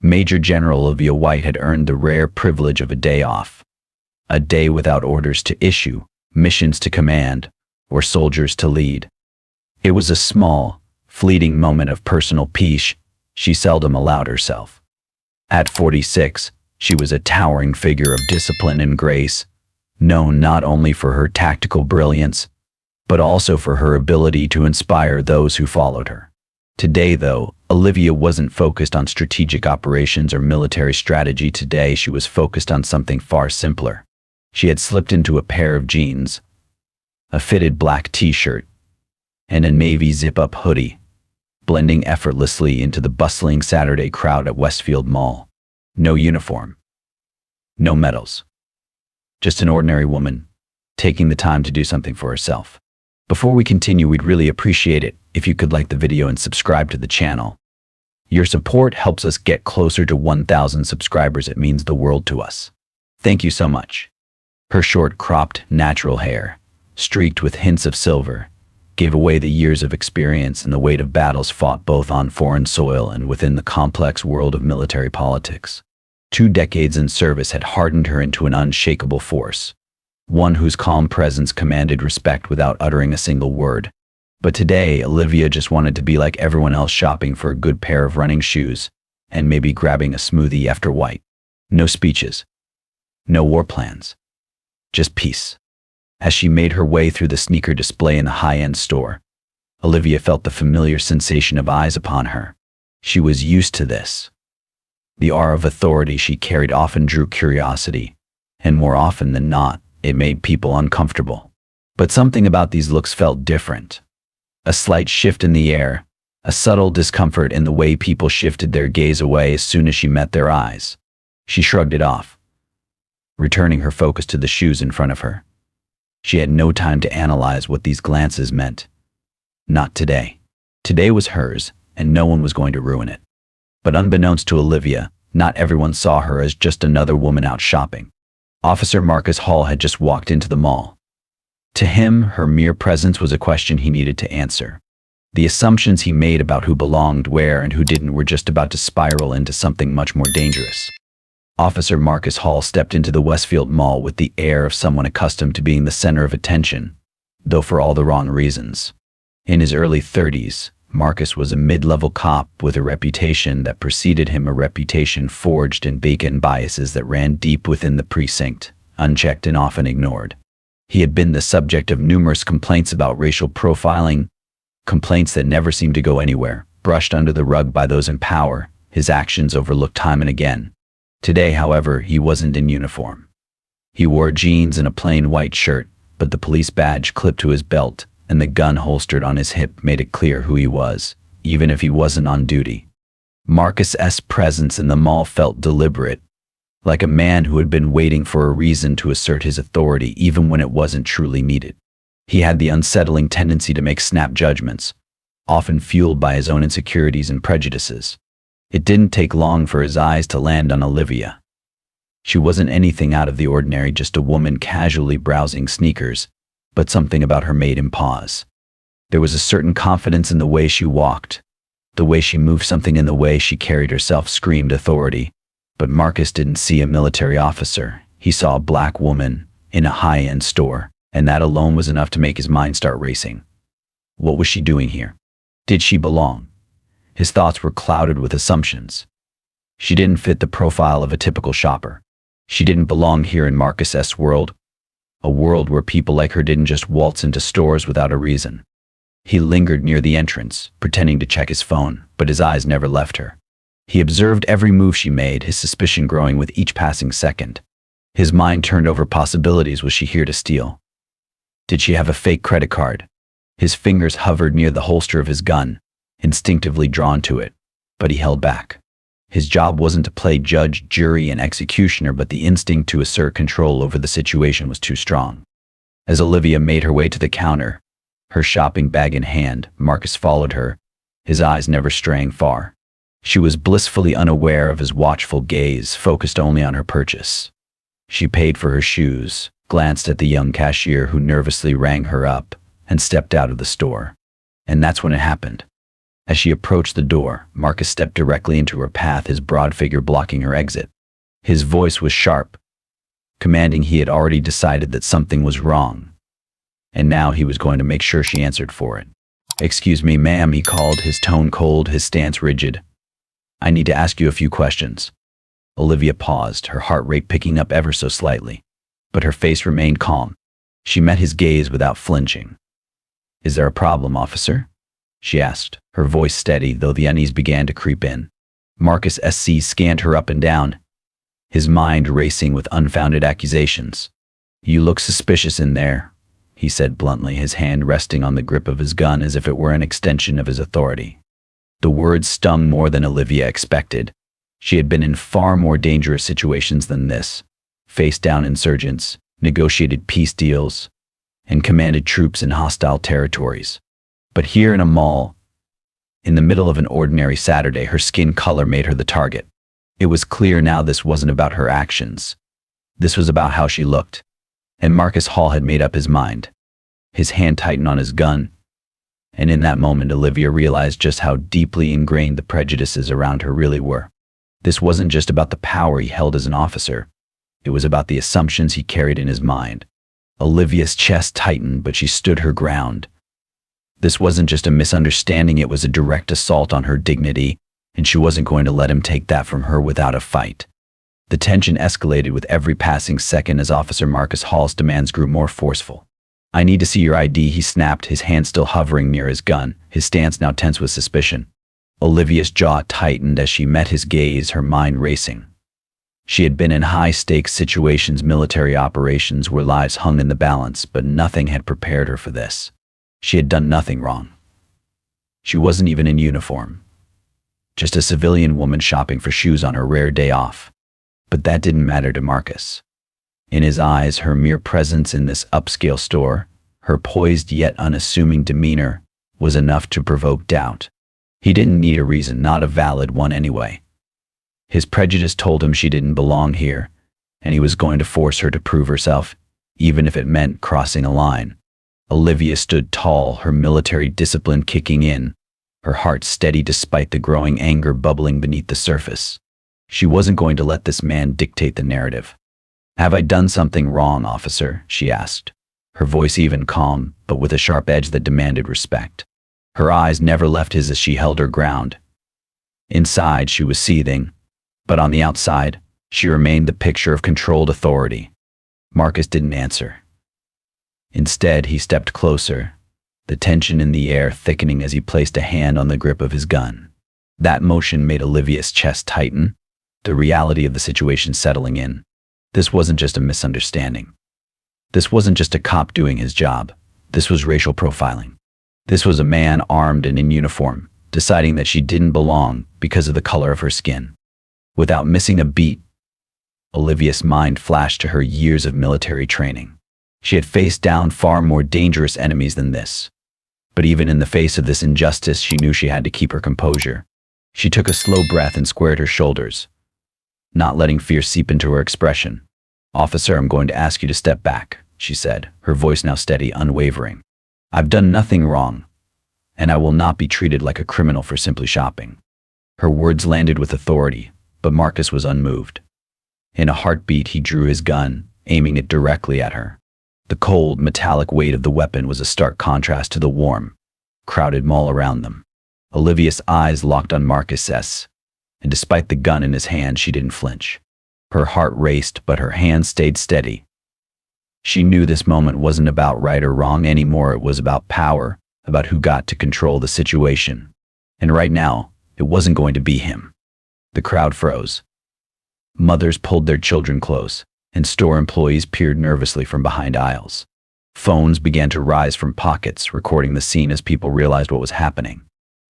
Major General Olivia White had earned the rare privilege of a day off. A day without orders to issue, missions to command, or soldiers to lead. It was a small, fleeting moment of personal peace she seldom allowed herself. At 46, she was a towering figure of discipline and grace, known not only for her tactical brilliance, but also for her ability to inspire those who followed her. Today, though, Olivia wasn't focused on strategic operations or military strategy. Today, she was focused on something far simpler. She had slipped into a pair of jeans, a fitted black t-shirt, and a navy zip-up hoodie, blending effortlessly into the bustling Saturday crowd at Westfield Mall. No uniform. No medals. Just an ordinary woman, taking the time to do something for herself. Before we continue, we'd really appreciate it if you could like the video and subscribe to the channel. Your support helps us get closer to 1,000 subscribers. It means the world to us. Thank you so much. Her short, cropped, natural hair, streaked with hints of silver, gave away the years of experience and the weight of battles fought both on foreign soil and within the complex world of military politics. 2 decades in service had hardened her into an unshakable force, one whose calm presence commanded respect without uttering a single word. But today, Olivia just wanted to be like everyone else, shopping for a good pair of running shoes and maybe grabbing a smoothie after White. No speeches. No war plans. Just peace. As she made her way through the sneaker display in the high-end store, Olivia felt the familiar sensation of eyes upon her. She was used to this. The aura of authority she carried often drew curiosity, and more often than not, it made people uncomfortable. But something about these looks felt different. A slight shift in the air, a subtle discomfort in the way people shifted their gaze away as soon as she met their eyes. She shrugged it off, returning her focus to the shoes in front of her. She had no time to analyze what these glances meant. Not today. Today was hers, and no one was going to ruin it. But unbeknownst to Olivia, not everyone saw her as just another woman out shopping. Officer Marcus Hall had just walked into the mall. To him, her mere presence was a question he needed to answer. The assumptions he made about who belonged where and who didn't were just about to spiral into something much more dangerous. Officer Marcus Hall stepped into the Westfield Mall with the air of someone accustomed to being the center of attention, though for all the wrong reasons. In his early 30s, Marcus was a mid-level cop with a reputation that preceded him, a reputation forged in bacon biases that ran deep within the precinct, unchecked and often ignored. He had been the subject of numerous complaints about racial profiling, complaints that never seemed to go anywhere, brushed under the rug by those in power, his actions overlooked time and again. Today, however, he wasn't in uniform. He wore jeans and a plain white shirt, but the police badge clipped to his belt and the gun holstered on his hip made it clear who he was, even if he wasn't on duty. Marcus's presence in the mall felt deliberate, like a man who had been waiting for a reason to assert his authority even when it wasn't truly needed. He had the unsettling tendency to make snap judgments, often fueled by his own insecurities and prejudices. It didn't take long for his eyes to land on Olivia. She wasn't anything out of the ordinary, just a woman casually browsing sneakers, but something about her made him pause. There was a certain confidence in the way she walked, the way she moved, something in the way she carried herself screamed authority. But Marcus didn't see a military officer. He saw a black woman in a high-end store, and that alone was enough to make his mind start racing. What was she doing here? Did she belong? His thoughts were clouded with assumptions. She didn't fit the profile of a typical shopper. She didn't belong here in Marcus's world, a world where people like her didn't just waltz into stores without a reason. He lingered near the entrance, pretending to check his phone, but his eyes never left her. He observed every move she made, his suspicion growing with each passing second. His mind turned over possibilities. Was she here to steal? Did she have a fake credit card? His fingers hovered near the holster of his gun, instinctively drawn to it, but he held back. His job wasn't to play judge, jury, and executioner, but the instinct to assert control over the situation was too strong. As Olivia made her way to the counter, her shopping bag in hand, Marcus followed her, his eyes never straying far. She was blissfully unaware of his watchful gaze, focused only on her purchase. She paid for her shoes, glanced at the young cashier who nervously rang her up, and stepped out of the store. And that's when it happened. As she approached the door, Marcus stepped directly into her path, his broad figure blocking her exit. His voice was sharp, commanding. He had already decided that something was wrong, and now he was going to make sure she answered for it. "Excuse me, ma'am," he called, his tone cold, his stance rigid. "I need to ask you a few questions." Olivia paused, her heart rate picking up ever so slightly, but her face remained calm. She met his gaze without flinching. "Is there a problem, officer?" she asked, her voice steady, though the unease began to creep in. Marcus SC scanned her up and down, his mind racing with unfounded accusations. "You look suspicious in there," he said bluntly, his hand resting on the grip of his gun as if it were an extension of his authority. The words stung more than Olivia expected. She had been in far more dangerous situations than this, faced down insurgents, negotiated peace deals, and commanded troops in hostile territories. But here in a mall, in the middle of an ordinary Saturday, her skin color made her the target. It was clear now this wasn't about her actions. This was about how she looked. And Marcus Hall had made up his mind. His hand tightened on his gun, and in that moment Olivia realized just how deeply ingrained the prejudices around her really were. This wasn't just about the power he held as an officer. It was about the assumptions he carried in his mind. Olivia's chest tightened, but she stood her ground. This wasn't just a misunderstanding, it was a direct assault on her dignity, and she wasn't going to let him take that from her without a fight. The tension escalated with every passing second as Officer Marcus Hall's demands grew more forceful. "I need to see your ID," he snapped, his hand still hovering near his gun, his stance now tense with suspicion. Olivia's jaw tightened as she met his gaze, her mind racing. She had been in high-stakes situations, military operations where lives hung in the balance, but nothing had prepared her for this. She had done nothing wrong. She wasn't even in uniform. Just a civilian woman shopping for shoes on her rare day off. But that didn't matter to Marcus. In his eyes, her mere presence in this upscale store, her poised yet unassuming demeanor, was enough to provoke doubt. He didn't need a reason, not a valid one anyway. His prejudice told him she didn't belong here, and he was going to force her to prove herself, even if it meant crossing a line. Olivia stood tall, her military discipline kicking in, her heart steady despite the growing anger bubbling beneath the surface. She wasn't going to let this man dictate the narrative. "Have I done something wrong, officer?" she asked, her voice even calm, but with a sharp edge that demanded respect. Her eyes never left his as she held her ground. Inside, she was seething, but on the outside, she remained the picture of controlled authority. Marcus didn't answer. Instead, he stepped closer, the tension in the air thickening as he placed a hand on the grip of his gun. That motion made Olivia's chest tighten, the reality of the situation settling in. This wasn't just a misunderstanding. This wasn't just a cop doing his job. This was racial profiling. This was a man armed and in uniform, deciding that she didn't belong because of the color of her skin. Without missing a beat, Olivia's mind flashed to her years of military training. She had faced down far more dangerous enemies than this. But even in the face of this injustice, she knew she had to keep her composure. She took a slow breath and squared her shoulders, not letting fear seep into her expression. "Officer, I'm going to ask you to step back," she said, her voice now steady, unwavering. "I've done nothing wrong, and I will not be treated like a criminal for simply shopping." Her words landed with authority, but Marcus was unmoved. In a heartbeat, he drew his gun, aiming it directly at her. The cold, metallic weight of the weapon was a stark contrast to the warm, crowded mall around them. Olivia's eyes locked on Marcus's, and despite the gun in his hand, she didn't flinch. Her heart raced, but her hand stayed steady. She knew this moment wasn't about right or wrong anymore. It was about power, about who got to control the situation. And right now, it wasn't going to be him. The crowd froze. Mothers pulled their children close, and store employees peered nervously from behind aisles. Phones began to rise from pockets, recording the scene as people realized what was happening.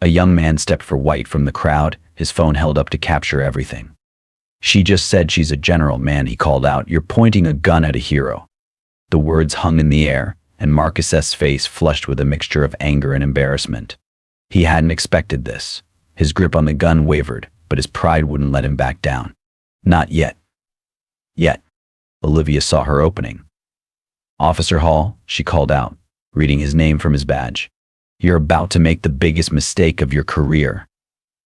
A young man stepped for White from the crowd, his phone held up to capture everything. "She just said she's a general, man," he called out. "You're pointing a gun at a hero." The words hung in the air, and Marcus's face flushed with a mixture of anger and embarrassment. He hadn't expected this. His grip on the gun wavered, but his pride wouldn't let him back down. "Not yet." Yet. Olivia saw her opening. "Officer Hall," she called out, reading his name from his badge. You're about to make the biggest mistake of your career."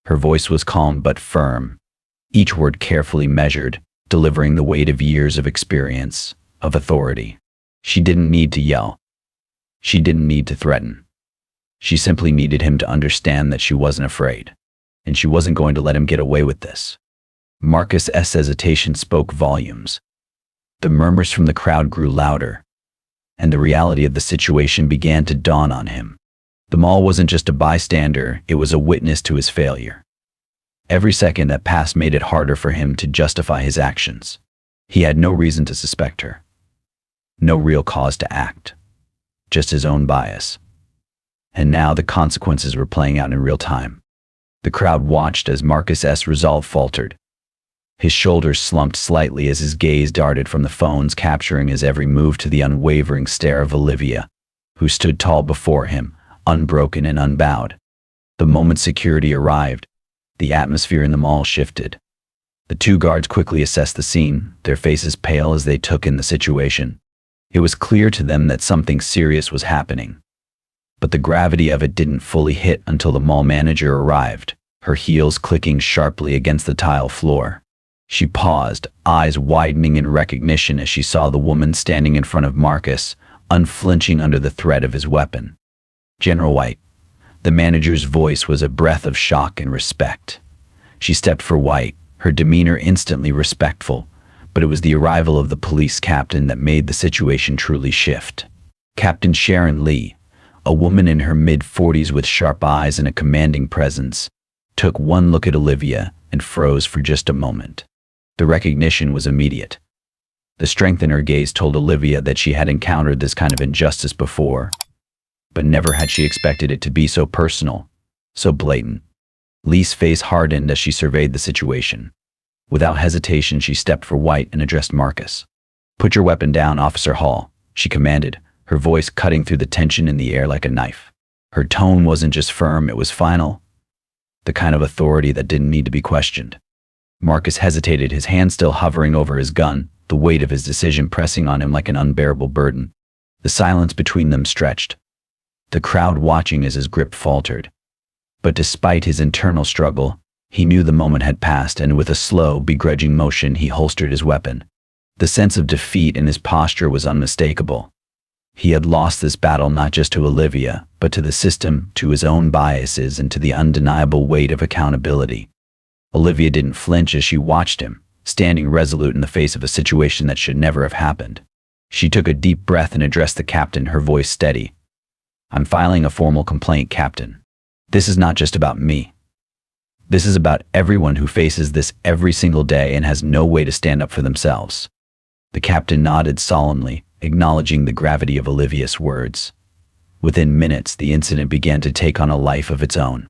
Her voice was calm but firm, each word carefully measured, delivering the weight of years of experience, of authority. She didn't need to yell. She didn't need to threaten. She simply needed him to understand that she wasn't afraid, and she wasn't going to let him get away with this. Marcus's hesitation spoke volumes. The murmurs from the crowd grew louder, and the reality of the situation began to dawn on him. The mall wasn't just a bystander, it was a witness to his failure. Every second that passed made it harder for him to justify his actions. He had no reason to suspect her. No real cause to act. Just his own bias. And now the consequences were playing out in real time. The crowd watched as Marcus's resolve faltered. His shoulders slumped slightly as his gaze darted from the phones, capturing his every move to the unwavering stare of Olivia, who stood tall before him, unbroken and unbowed. The moment security arrived, the atmosphere in the mall shifted. The two guards quickly assessed the scene, their faces pale as they took in the situation. It was clear to them that something serious was happening. But the gravity of it didn't fully hit until the mall manager arrived, her heels clicking sharply against the tile floor. She paused, eyes widening in recognition as she saw the woman standing in front of Marcus, unflinching under the threat of his weapon. "General White." The manager's voice was a breath of shock and respect. She stepped for White, her demeanor instantly respectful, but it was the arrival of the police captain that made the situation truly shift. Captain Sharon Lee, a woman in her mid-40s with sharp eyes and a commanding presence, took one look at Olivia and froze for just a moment. The recognition was immediate. The strength in her gaze told Olivia that she had encountered this kind of injustice before, but never had she expected it to be so personal, so blatant. Lee's face hardened as she surveyed the situation. Without hesitation, she stepped for White and addressed Marcus. "Put your weapon down, Officer Hall," she commanded, her voice cutting through the tension in the air like a knife. Her tone wasn't just firm, it was final, the kind of authority that didn't need to be questioned. Marcus hesitated, his hand still hovering over his gun, the weight of his decision pressing on him like an unbearable burden. The silence between them stretched, the crowd watching as his grip faltered. But despite his internal struggle, he knew the moment had passed, and with a slow, begrudging motion, he holstered his weapon. The sense of defeat in his posture was unmistakable. He had lost this battle not just to Olivia, but to the system, to his own biases, and to the undeniable weight of accountability. Olivia didn't flinch as she watched him, standing resolute in the face of a situation that should never have happened. She took a deep breath and addressed the captain, her voice steady. "I'm filing a formal complaint, Captain. This is not just about me. This is about everyone who faces this every single day and has no way to stand up for themselves." The captain nodded solemnly, acknowledging the gravity of Olivia's words. Within minutes, the incident began to take on a life of its own.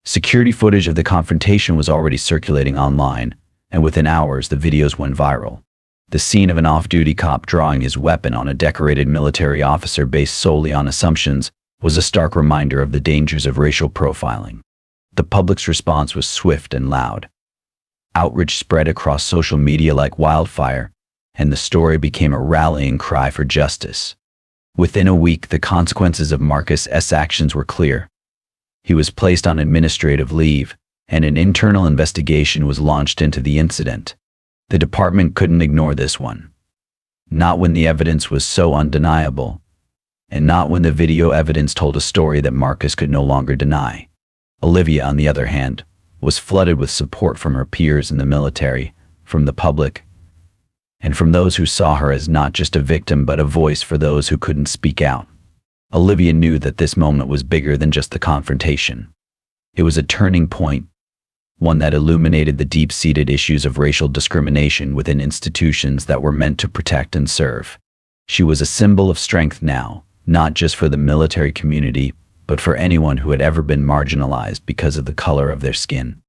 Security footage of the confrontation was already circulating online, and within hours, the videos went viral. The scene of an off-duty cop drawing his weapon on a decorated military officer based solely on assumptions was a stark reminder of the dangers of racial profiling. The public's response was swift and loud. Outrage spread across social media like wildfire, and the story became a rallying cry for justice. Within a week, the consequences of Marcus's actions were clear. He was placed on administrative leave, and an internal investigation was launched into the incident. The department couldn't ignore this one. Not when the evidence was so undeniable, and not when the video evidence told a story that Marcus could no longer deny. Olivia, on the other hand, was flooded with support from her peers in the military, from the public, and from those who saw her as not just a victim but a voice for those who couldn't speak out. Olivia knew that this moment was bigger than just the confrontation. It was a turning point, one that illuminated the deep-seated issues of racial discrimination within institutions that were meant to protect and serve. She was a symbol of strength now, not just for the military community, but for anyone who had ever been marginalized because of the color of their skin.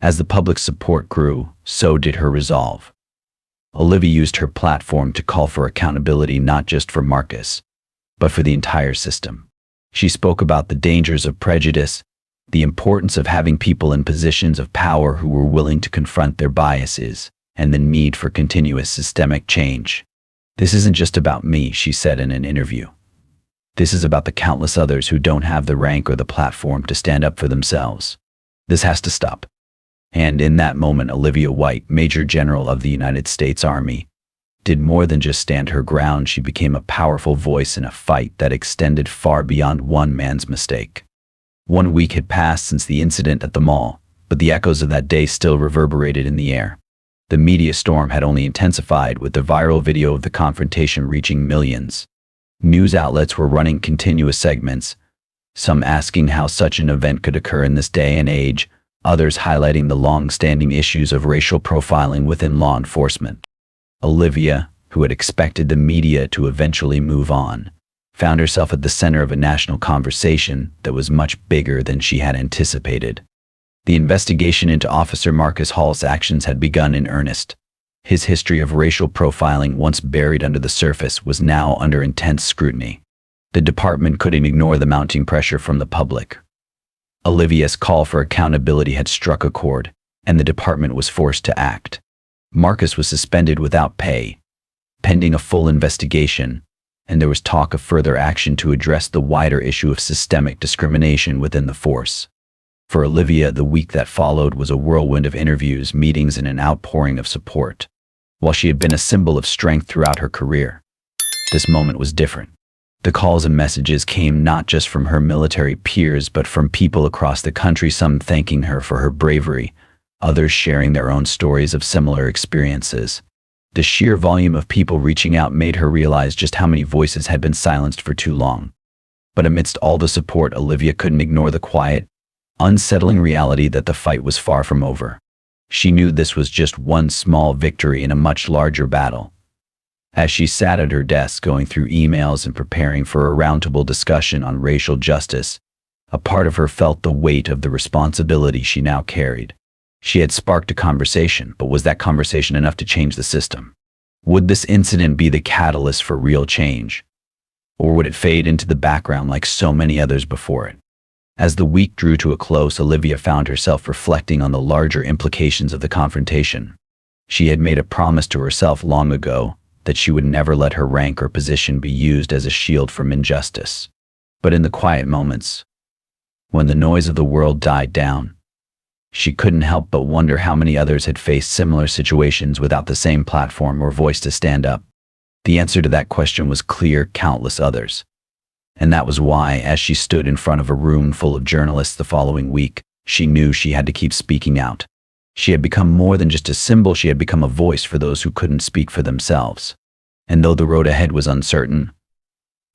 As the public's support grew, so did her resolve. Olivia used her platform to call for accountability not just for Marcus, but for the entire system. She spoke about the dangers of prejudice, the importance of having people in positions of power who were willing to confront their biases, and the need for continuous systemic change. "This isn't just about me," she said in an interview. This is about the countless others who don't have the rank or the platform to stand up for themselves. This has to stop. And in that moment, Olivia White, Major General of the United States Army, did more than just stand her ground. She became a powerful voice in a fight that extended far beyond one man's mistake. 1 week had passed since the incident at the mall, but the echoes of that day still reverberated in the air. The media storm had only intensified, with the viral video of the confrontation reaching millions. News outlets were running continuous segments, some asking how such an event could occur in this day and age, others highlighting the long-standing issues of racial profiling within law enforcement. Olivia, who had expected the media to eventually move on, found herself at the center of a national conversation that was much bigger than she had anticipated. The investigation into Officer Marcus Hall's actions had begun in earnest. His history of racial profiling, once buried under the surface, was now under intense scrutiny. The department couldn't ignore the mounting pressure from the public. Olivia's call for accountability had struck a chord, and the department was forced to act. Marcus was suspended without pay, pending a full investigation, and there was talk of further action to address the wider issue of systemic discrimination within the force. For Olivia, the week that followed was a whirlwind of interviews, meetings, and an outpouring of support. While she had been a symbol of strength throughout her career, this moment was different. The calls and messages came not just from her military peers, but from people across the country, some thanking her for her bravery, others sharing their own stories of similar experiences. The sheer volume of people reaching out made her realize just how many voices had been silenced for too long. But amidst all the support, Olivia couldn't ignore the quiet, unsettling reality that the fight was far from over. She knew this was just one small victory in a much larger battle. As she sat at her desk going through emails and preparing for a roundtable discussion on racial justice, a part of her felt the weight of the responsibility she now carried. She had sparked a conversation, but was that conversation enough to change the system? Would this incident be the catalyst for real change? Or would it fade into the background like so many others before it? As the week drew to a close, Olivia found herself reflecting on the larger implications of the confrontation. She had made a promise to herself long ago that she would never let her rank or position be used as a shield from injustice. But in the quiet moments, when the noise of the world died down, she couldn't help but wonder how many others had faced similar situations without the same platform or voice to stand up. The answer to that question was clear: countless others. And that was why, as she stood in front of a room full of journalists the following week, she knew she had to keep speaking out. She had become more than just a symbol. She had become a voice for those who couldn't speak for themselves. And though the road ahead was uncertain,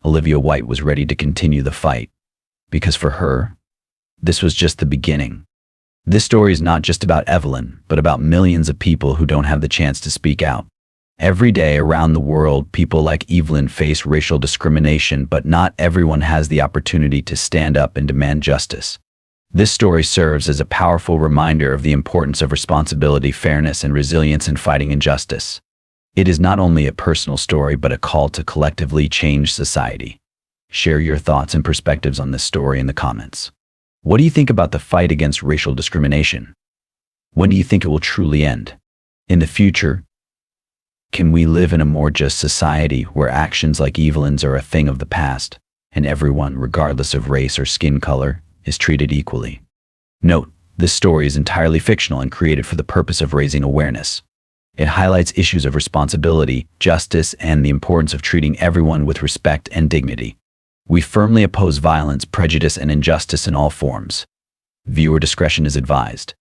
Olivia White was ready to continue the fight. Because for her, this was just the beginning. This story is not just about Evelyn, but about millions of people who don't have the chance to speak out. Every day around the world, people like Evelyn face racial discrimination, but not everyone has the opportunity to stand up and demand justice. This story serves as a powerful reminder of the importance of responsibility, fairness, and resilience in fighting injustice. It is not only a personal story, but a call to collectively change society. Share your thoughts and perspectives on this story in the comments. What do you think about the fight against racial discrimination? When do you think it will truly end? In the future, can we live in a more just society where actions like Evelyn's are a thing of the past, and everyone, regardless of race or skin color, is treated equally? Note, this story is entirely fictional and created for the purpose of raising awareness. It highlights issues of responsibility, justice, and the importance of treating everyone with respect and dignity. We firmly oppose violence, prejudice, and injustice in all forms. Viewer discretion is advised.